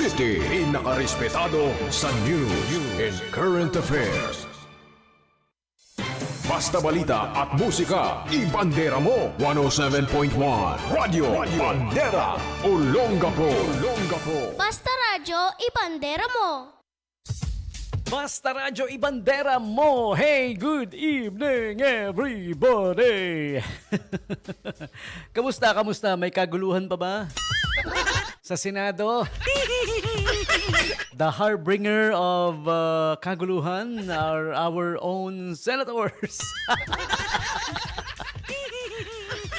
City, pinakarespetado sa news and current affairs. Basta balita at musika, ibandera mo. 107.1 Radyo Bandera, Olongapo. Basta radyo, ibandera mo. Basta Radyo Ibandera mo! Hey, good evening everybody! Kamusta? May kaguluhan pa ba? Sa Senado? The harbinger of kaguluhan are our own senators.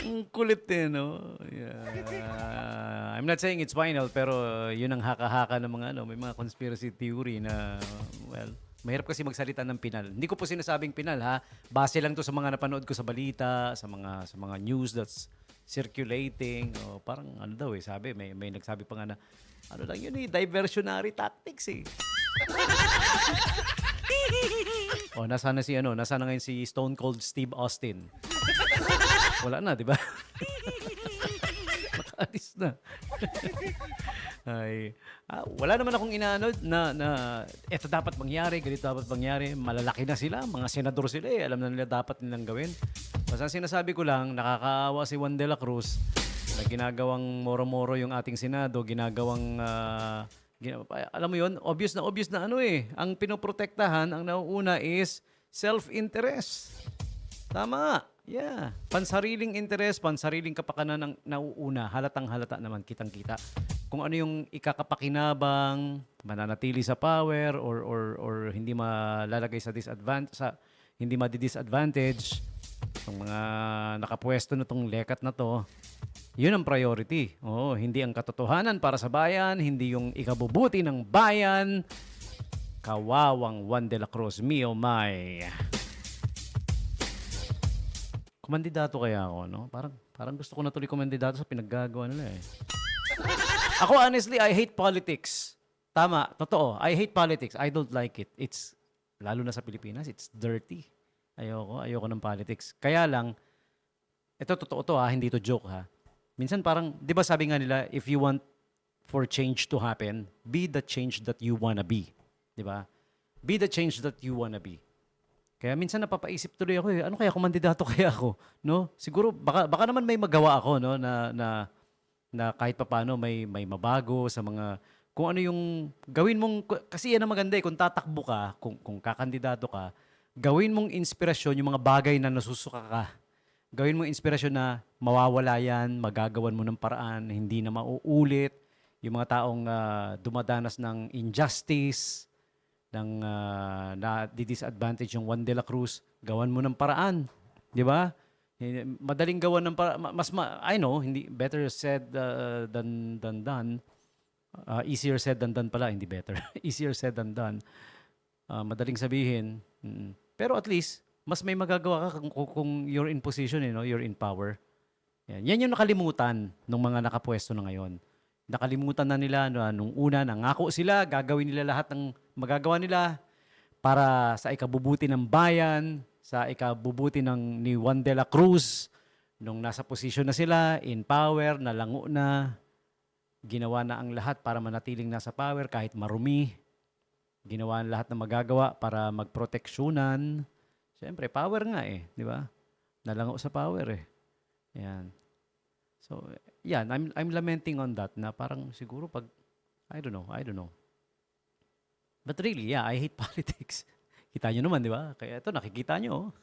Ang kulit eh, no? Yeah. I'm not saying it's final, pero yun ang haka-haka ng mga, may mga conspiracy theory na, well, mahirap kasi magsalita ng pinal. Hindi ko po sinasabing pinal, ha? Base lang to sa mga napanood ko sa balita, sa mga news that's circulating. O, parang ano daw eh, sabi, may nagsabi pa nga na, ano lang yun eh, diversionary tactics eh. O, nasaan na ngayon si Stone Cold Steve Austin? Wala na, di ba? Nakaalis na. Ay, wala naman akong inaano na eto dapat mangyari, ganito dapat mangyari. Malalaki na sila, mga senador sila eh. Alam na nila dapat nilang gawin. Basta sinasabi ko lang, nakakaawa si Juan de la Cruz na ginagawang moro-moro yung ating Senado, ginagawang alam mo yun, obvious na ano eh. Ang pinoprotektahan, ang nauuna is self-interest. Tama. Yeah. Pansariling interes, pansariling kapakanan ang nauuna. Halatang-halata naman, kitang-kita. Kung ano yung ikakapakinabang, mananatili sa power or hindi malalagay sa hindi madi-disadvantage ng mga nakapwesto na tong lekat na to, yun ang priority. Oo, hindi ang katotohanan para sa bayan, hindi yung ikabubuti ng bayan. Kawawang Juan de la Cruz, mio my. Kumandidato kaya ako, no? Parang gusto ko na tuloy kumandidato sa pinaggagawa nila eh. Ako honestly, I hate politics. Tama, totoo. I hate politics. I don't like it. It's, lalo na sa Pilipinas, it's dirty. Ayoko ng politics. Kaya lang, ito totoo to ha, hindi to joke ha. Minsan parang, di ba sabi nga nila, if you want for change to happen, be the change that you wanna be. Di ba? Be the change that you wanna be. Kaya minsan napapaisip tuloy ako ano kaya kung mandidato kaya ako, no? Siguro baka naman may magawa ako, no, na kahit papaano may mabago sa mga kung ano yung gawin mong kasi yan ang maganda eh kung tatakbo ka, kung kakandidato ka, gawin mong inspirasyon yung mga bagay na nasusuka ka. Gawin mong inspirasyon na mawawala yan, magagawan mo ng paraan, hindi na mauulit yung mga taong dumadanas ng injustice, ng na-disadvantage yung Juan de la Cruz, gawan mo ng paraan. Di ba? Madaling gawan ng paraan. I know, hindi, better said than done. Easier said than done pala, hindi better. Easier said than done. Madaling sabihin. Pero at least, mas may magagawa ka kung you're in position, you're in power. Yan yung nakalimutan ng mga nakapwesto na ngayon. Nakalimutan na nila nung una, nangako sila, gagawin nila lahat ng magagawa nila para sa ikabubuti ng bayan, sa ikabubuti ni Juan de la Cruz, nung nasa posisyon na sila, in power, nalango na, ginawa na ang lahat para manatiling nasa power kahit marumi, ginawa na lahat ng magagawa para magproteksyonan. Siyempre, power nga eh, di ba? Nalango sa power eh. Yan. So, yeah, I'm lamenting on that na parang siguro pag, I don't know. But really, yeah, I hate politics. Kita nyo naman, di ba? Kaya ito, nakikita nyo.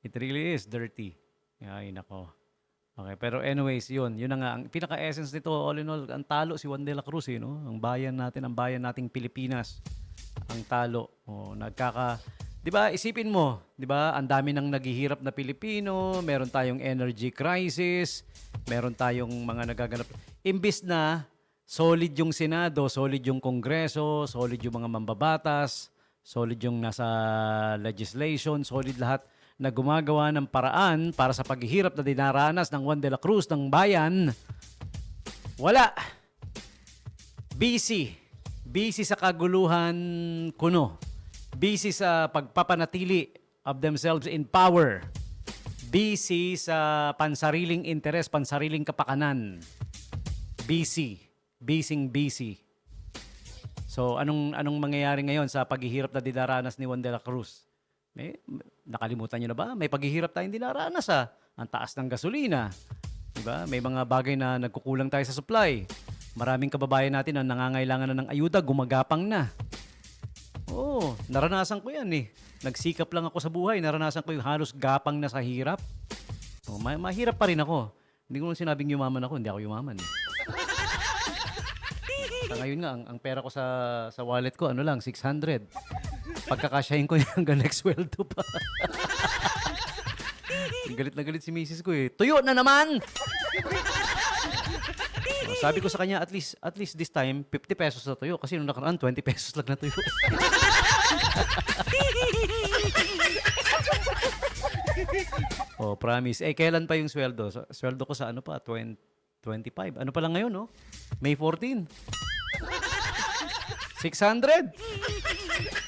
It really is dirty. Ay, nako. Okay, pero anyways, yun na nga. Ang pinaka-essence nito, all in all, ang talo si Juan de la Cruz, no? Ang bayan nating Pilipinas. Ang talo. Di ba, isipin mo, di ba, ang dami nang naghihirap na Pilipino, meron tayong energy crisis, meron tayong mga nagaganap. Imbis na solid yung Senado, solid yung Kongreso, solid yung mga mambabatas, solid yung nasa legislation, solid lahat na gumagawa ng paraan para sa paghihirap na dinaranas ng Juan de la Cruz ng bayan, wala. Busy sa kaguluhan kuno. Busy sa pagpapanatili of themselves in power. Busy sa pansariling interes, pansariling kapakanan. Busy. busy. So, anong mangyayari ngayon sa paghihirap na dinaranas ni Juan de la Cruz? Nakalimutan nyo na ba? May paghihirap tayong dinaranas Ang taas ng gasolina. Diba? May mga bagay na nagkukulang tayo sa supply. Maraming kababayan natin na nangangailangan na ng ayuda, gumagapang na. Oo, naranasan ko yan eh. Nagsikap lang ako sa buhay, naranasan ko yung halos gapang na sa hirap. Oh, mahirap pa rin ako. Hindi ko nung sinabing yumaman ako, hindi ako yumaman. Sa ngayon nga, ang pera ko sa wallet ko, ano lang, 600. Pagkakasyahin ko yung hanggang next sweldo pa. Galit na galit si misis ko eh. Tuyo na naman! Sabi ko sa kanya, at least this time, 50 pesos na tuyo. Kasi nung nakaraan, 20 pesos lang na tuyo. Oh, promise. Kailan pa yung sweldo? Sweldo ko sa ano pa? 25. Ano pa lang ngayon, no? May 14. 600.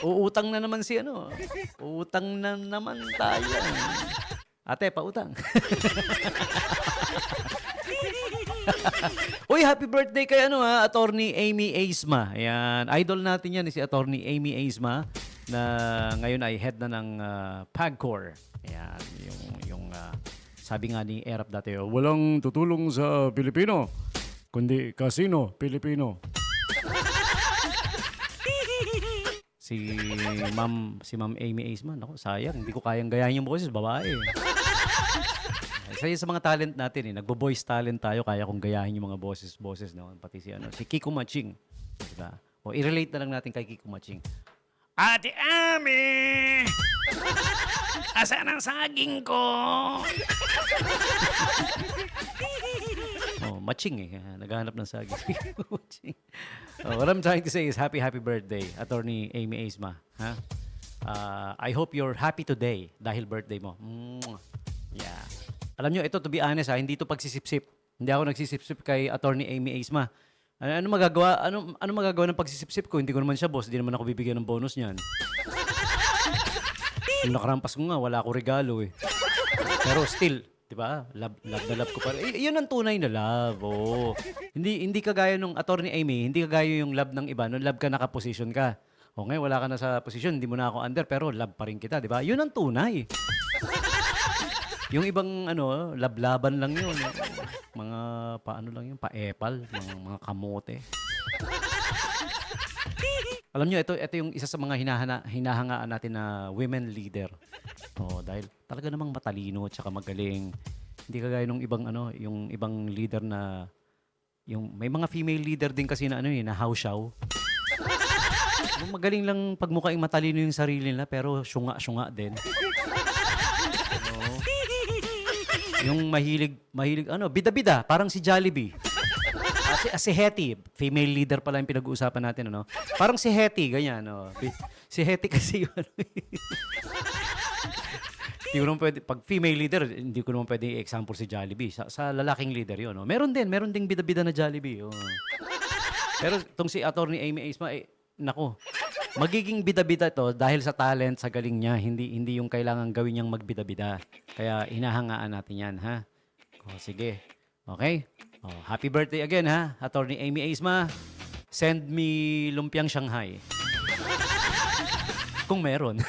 Uutang na naman si ano. Uutang na naman tayo. Ate, pautang. Uy, happy birthday kay Attorney Amy Aizma. Ayan, idol natin yan si Attorney Amy Aizma na ngayon ay head na ng PAGCOR. Ayan, yung sabi nga ni Erap dati, walang tutulong sa Pilipino, kundi kasino Pilipino. Si Ma'am Amy Aizma, naku, sayang, hindi ko kayang gayahin yung boses, babae. Isa yun sa mga talent natin eh. Nagbo-voice talent tayo, kaya kong gayahin yung mga boses, no? Pati si Kiko Maching. Diba? O i-relate na lang natin kay Kiko Maching. Ate Ami! Asan ang saging ko? Maching eh. Naghahanap ng saging. Maching. What I'm trying to say is happy birthday, Attorney Amy Aizma. Ha? I hope you're happy today dahil birthday mo. Yeah. Alam nyo, ito to be honest hindi to pagsisipsip. Hindi ako nagsisipsip kay Attorney Amy Aizma. Ano magagawa ng pagsisipsip ko? Hindi ko naman siya boss, hindi naman ako bibigyan ng bonus niyan. Yung nakarampas ko nga, wala ako regalo eh. Pero still, di ba? Love na love ko pa rin. Yun ang tunay na love. Oh. Hindi kagaya nung Attorney Amy, hindi kagaya yung love ng iba. Nung love ka, nakaposition ka. O ngayon, wala ka na sa position, hindi mo na ako under, pero love pa rin kita, di ba? Yun ang tunay. Yung ibang lablaban lang yun. Mga paano lang yun, paepal, mga kamote. Alam nyo, ito yung isa sa mga hinahangaan natin na women leader. Dahil talaga namang matalino at saka magaling. Hindi kagaya nung yung ibang leader na may mga female leader din kasi na na hawsyaw. Magaling lang pagmukhang matalino yung sarili nila pero syunga din. Yung mahilig, bida-bida, parang si Jollibee. Si Hetty, female leader pala yung pinag-uusapan natin, Parang si Hetty, ganyan, Si Hetty kasi yung hindi ko naman pwede, pag female leader, hindi ko naman pwede i-example si Jollibee. Sa lalaking leader yun, Meron ding bida-bida na Jollibee, Pero itong si Attorney Amy Aizma, nako, magiging bida-bida to dahil sa talent, sa galing niya. Hindi yung kailangan gawin niyang magbida-bida. Kaya hinahangaan natin yan, ha? Sige. Okay? Happy birthday again, ha? Attorney Amy Aizma. Send me lumpiang Shanghai. Kung meron.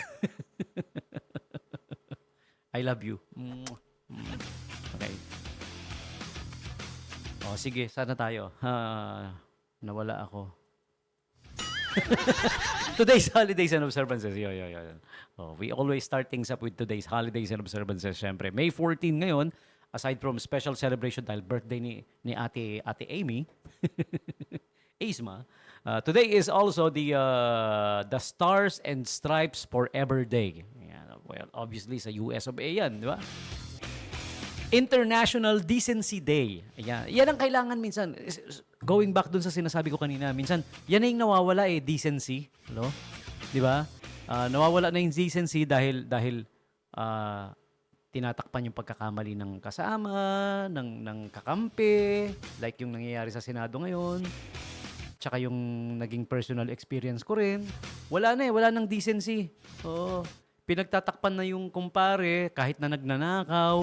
I love you. Okay. Sige. Sana tayo. Nawala ako. Today's holidays and observances. We always start things up with today's holidays and observances. Siyempre, May 14 ngayon, aside from special celebration dahil birthday ni Ate Amy, Aizma, today is also the Stars and Stripes Forever Day. Well, obviously sa US of A yan, di ba? International Decency Day. Yan ang kailangan minsan. Going back dun sa sinasabi ko kanina, minsan, yan na yung nawawala decency. Di ba? Nawawala na yung decency dahil tinatakpan yung pagkakamali ng kasama, ng kakampi, like yung nangyayari sa Senado ngayon, tsaka yung naging personal experience ko rin. Wala nang decency. Pinagtatakpan na yung kumpare kahit na nagnanakaw.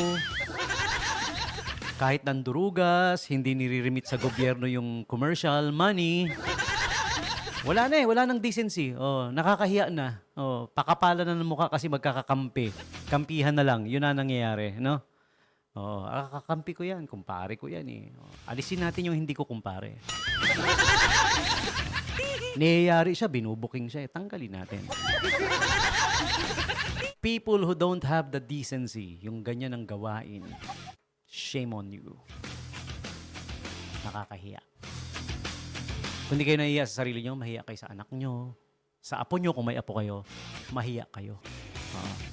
Kahit nandurugas, hindi nire-remit sa gobyerno yung commercial money. Wala na wala nang decency. Oh, nakakahiya na. Oh, pakapala na ng mukha kasi magkakakampi. Kampihan na lang, yun na nangyayari, no? Oh, kakampi ko yan, kumpare ko yan eh. Oh, alisin natin yung hindi ko kumpare. Niyayari siya, binubuking siya, tanggalin natin. People who don't have the decency, yung ganyan ang gawain, shame on you. Nakakahiya. Kung di kayo nahiya sa sarili nyo, mahiya kayo sa anak nyo. Sa apo nyo, kung may apo kayo, mahiya kayo.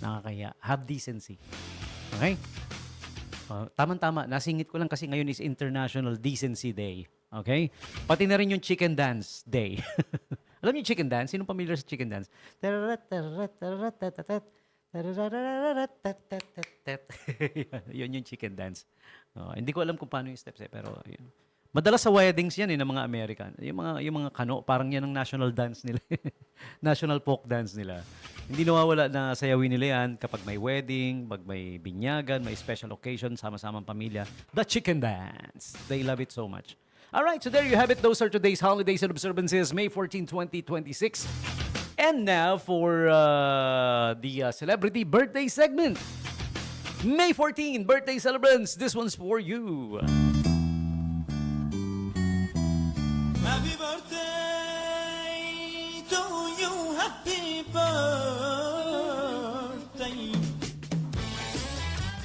Nakakahiya. Have decency. Okay? Tama-tama. Nasingit ko lang kasi ngayon is International Decency Day. Okay? Pati na rin yung Chicken Dance Day. Alam niyo yung chicken dance? Sino familiar sa chicken dance? Yun yung chicken dance. Hindi ko alam kung paano yung steps pero yun. Madalas sa weddings yan ng mga American. Yung mga kano, parang yan ang national dance nila. National folk dance nila. Hindi nawawala na sayawin nila yan kapag may wedding, pag may binyagan, may special occasion, sama-samang pamilya. The chicken dance. They love it so much. Alright, so there you have it. Those are today's holidays and observances, May 14, 2026. And now for the celebrity birthday segment. May 14, birthday celebrants. This one's for you. Happy birthday to you, happy birthday.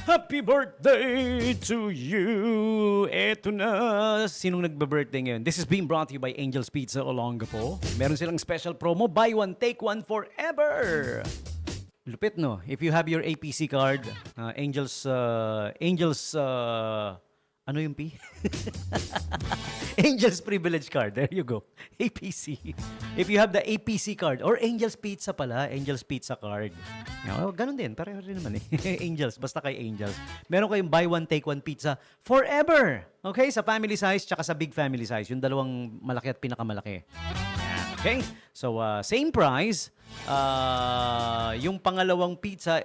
Happy birthday to you. Eto na. Sinong nagba-birthday ngayon? This is being brought to you by Angel's Pizza Olongapo. Meron silang special promo, buy one, take one forever. Lupit, no? If you have your APC card, ano yung P? Angel's Privilege Card. There you go. APC. If you have the APC card or Angel's Pizza pala, Angel's Pizza card. Ganun din. Pareho rin naman Angels. Basta kay Angels. Meron kayong buy one, take one pizza forever. Okay? Sa family size tsaka sa big family size. Yung dalawang malaki at pinakamalaki. Okay? So, same price. Yung pangalawang pizza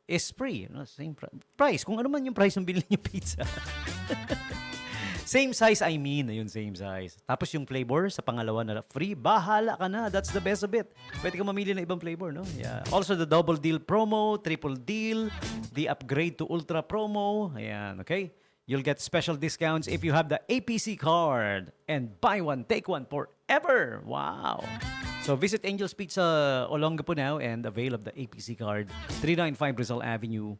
is free. No? Same price. Kung ano man yung price ng bilhin yung pizza. Same size, I mean. Ayun, same size. Tapos yung flavor sa pangalawa na free, bahala ka na. That's the best of it. Pwede ka mamili ng ibang flavor, no? Yeah. Also, the double deal promo, triple deal, the upgrade to ultra promo. Ayan, okay? You'll get special discounts if you have the APC card. And buy one, take one forever. Wow. So visit Angel's Pizza Olongapo now and avail of the APC card. 395 Rizal Avenue,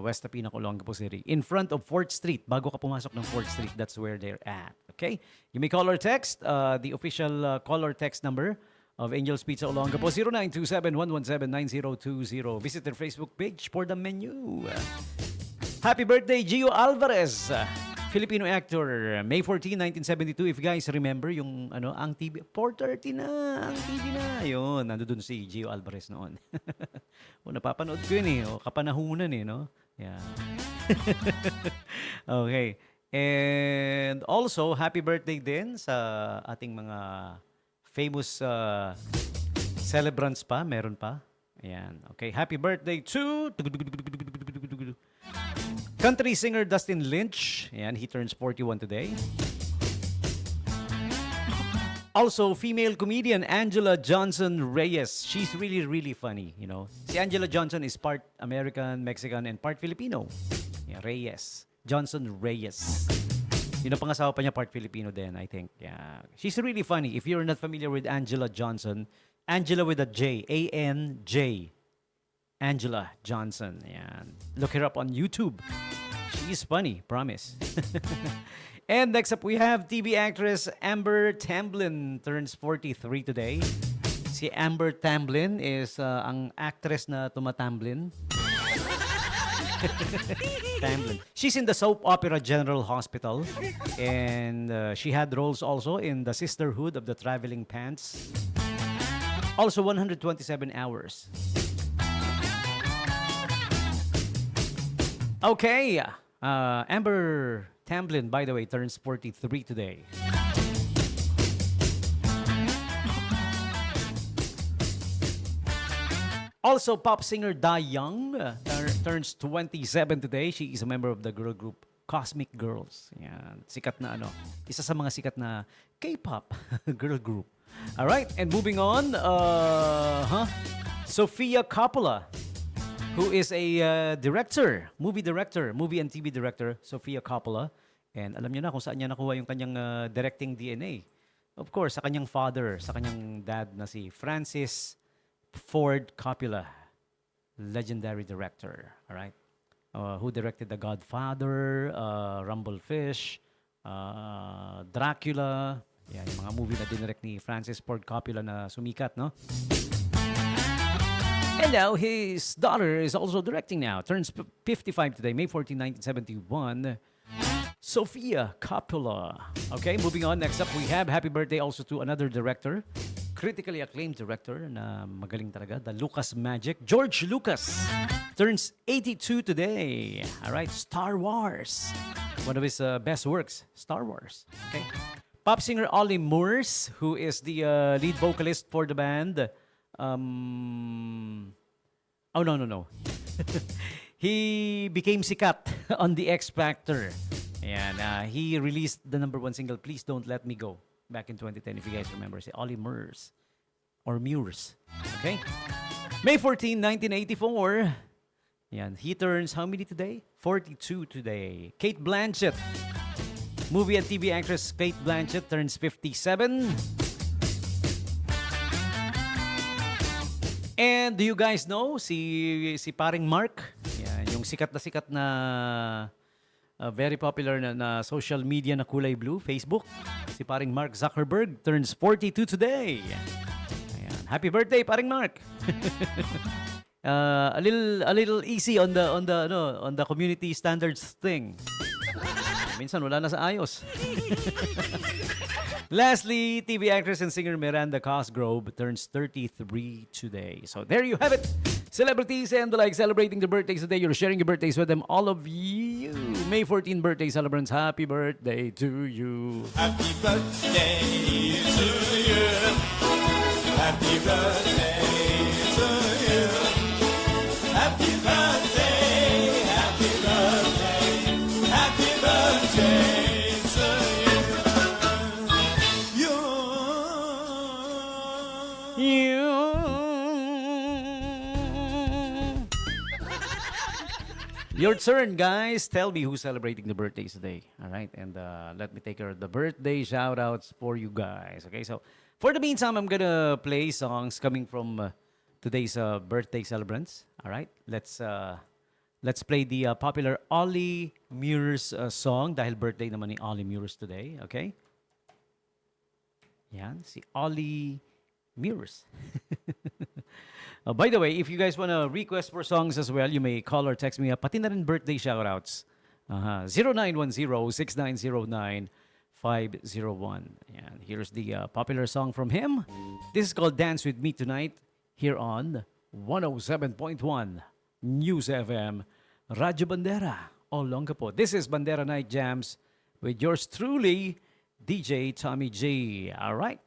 West Tapinac, Olongapo City. In front of 4th Street. Bago ka pumasok ng 4th Street, that's where they're at. Okay? You may call or text. The official call or text number of Angel's Pizza Olongapo, 0927-117-9020. Visit their Facebook page for the menu. Happy birthday, Gio Alvarez. Filipino actor, May 14, 1972. If you guys remember yung ang TV, 4:30 na, ang TV na. Ayun, nandoon si Gio Alvarez noon. Napapanood ko yun kapanahunan no? Yeah. Okay. And also, happy birthday din sa ating mga famous celebrants pa. Meron pa. Ayan. Okay, happy birthday to country singer Dustin Lynch. Ayan, he turns 41 today. Also, female comedian Angela Johnson Reyes. She's really, really funny, Si Angela Johnson is part American, Mexican, and part Filipino. Yeah, Reyes. Johnson Reyes. Yun ang pangasawa pa niya, part Filipino din, I think. Yeah. She's really funny. If you're not familiar with Angela Johnson, Angela with a J. A-N-J. Angela Johnson. Ayan. Look her up on YouTube. She's funny, promise. And next up, we have TV actress Amber Tamblyn turns 43 today. Si Amber Tamblyn is ang actress na tumatamblin. Tamblyn. She's in the soap opera General Hospital. And she had roles also in The Sisterhood of the Traveling Pants. Also, 127 Hours. Okay. Amber Tamblyn, by the way, turns 43 today. Also, pop singer Da Young turns 27 today. She is a member of the girl group Cosmic Girls. Yan. Sikat na ano. Isa sa mga sikat na K-pop girl group. Alright, and moving on, Sofia Coppola, who is a movie and TV director, Sofia Coppola. And alam niyo na kung saan niya nakuha yung kanyang directing DNA. Of course, sa kanyang father, sa kanyang dad na si Francis Ford Coppola, legendary director. Alright? Who directed The Godfather, Rumblefish, Dracula. Yan, yung mga movie na dinirect ni Francis Ford Coppola na sumikat, no? And now, his daughter is also directing now. Turns 55 today, May 14, 1971. Sofia Coppola. Okay, moving on. Next up, we have happy birthday also to another director. Critically acclaimed director na magaling talaga. The Lucas Magic. George Lucas turns 82 today. All right, Star Wars. One of his best works, Star Wars. Okay. Pop singer Ollie Murs, who is the lead vocalist for the band. Oh, no. He became sikat on the X Factor. Ayan, he released the #1 single, Please Don't Let Me Go, back in 2010, if you guys remember. Si Ollie Murs. Or Murs. Okay? May 14, 1984. Ayan, he turns how many today? 42 today. Kate Blanchett. Movie and TV actress Kate Blanchett turns 57. And do you guys know si paring Mark? Yan, yung sikat na very popular na social media na kulay blue, Facebook. Si paring Mark Zuckerberg turns 42 today. Ayan, happy birthday paring Mark. A little easy on the community standards thing. Minsan wala na sa ayos. Lastly, TV actress and singer Miranda Cosgrove turns 33 today. So there you have it. Celebrities and the like celebrating their birthdays today. You're sharing your birthdays with them, all of you. May 14 birthday celebrants. Happy birthday to you. Happy birthday to you. Happy birthday to you. Happy birthday, happy birthday, happy birthday to you. Your turn, guys. Tell me who's celebrating the birthdays today. All right, and let me take care of the birthday shout-outs for you guys. Okay, so for the meantime, I'm gonna play songs coming from today's birthday celebrants. All right, let's play the popular Ollie Murs song dahil birthday naman ni Ollie Murs today. Okay, yan si Ollie Murs. By the way, if you guys want to request for songs as well, you may call or text me up. Pati na rin birthday shoutouts. 0910-6909-501. And here's the popular song from him. This is called Dance With Me Tonight here on 107.1 News FM, Radyo Bandera, Olongapo. This is Bandera Night Jams with yours truly, DJ Tommy G. All right.